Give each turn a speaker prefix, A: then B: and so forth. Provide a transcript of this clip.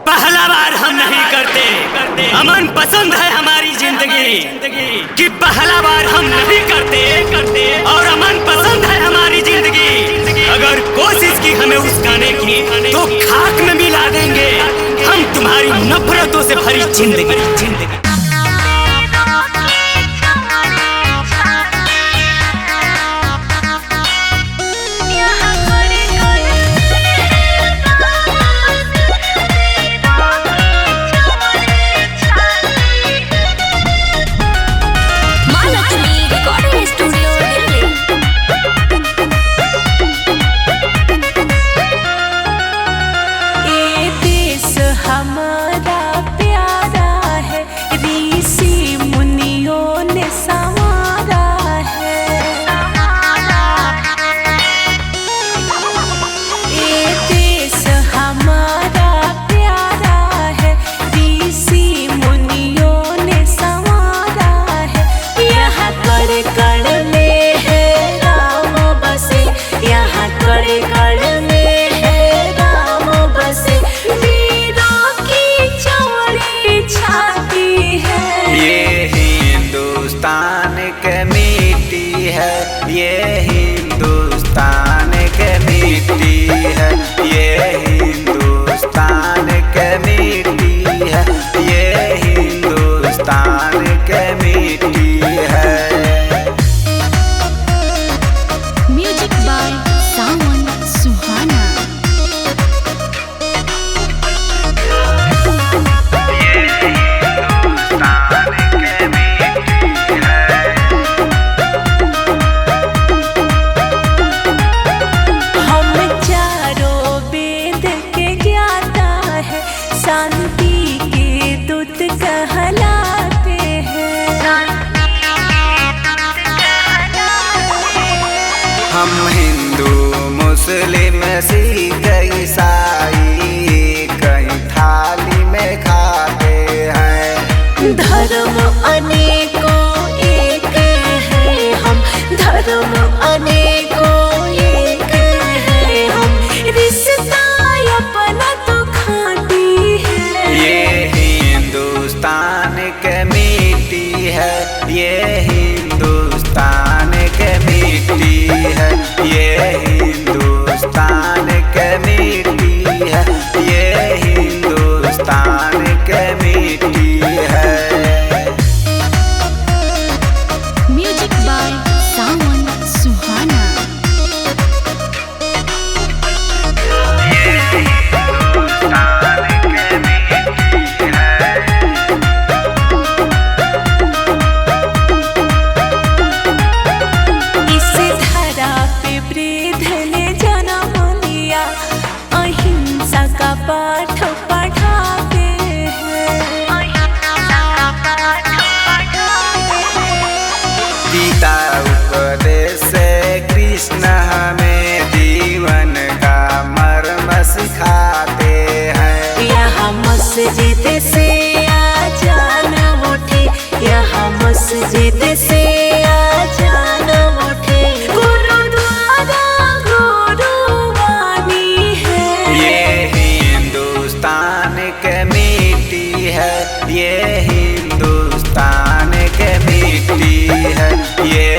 A: पहला बार हम नहीं करते। अमन पसंद है हमारी जिंदगी कि पहला बार हम नहीं करते और अमन पसंद है हमारी जिंदगी। अगर कोशिश की हमें उस गाने की तो खाक में मिला देंगे हम तुम्हारी नफरतों से भरी जिंदगी।
B: हिंदुस्तान के मिट्टी है, ये हिंदुस्तान के मिट्टी है, ये हिंदुस्तान के मिट्टी है, ये हिंदुस्तान के मिट्टी है।
C: म्यूजिक बाय सावन सुहाना।
D: शांति के दूत कहलाते हैं।
B: हम हिंदू मुस्लिम सिख ईसाई कहीं थाली में खाते हैं।
D: धर्म अनेकों एक है हम, धर्म अनेकों एक है हम, रिश्ता अपना तो खाती है।
B: ये हिंदुस्तान के मिट्टी है, ये हिंदुस्तान के मिट्टी है, ये हिंदुस्तान के मिट्टी है, ये हिंदुस्तान के मिट्टी है।
C: म्यूजिक बाय सावन सुहाना।
D: पाठ पढ़ाते हैं।
B: गीता उपदेश से कृष्ण हमें जीवन का मर्म सिखाते हैं।
D: यहाँ मस्जिद से आजान उठे, यहाँ मस्जिद से आजान उठे, गुरुद्वारा गुरुवानी है।
B: ये हिंदुस्तान के मिट्टी है, ये हिंदुस्तान के मिट्टी है, ये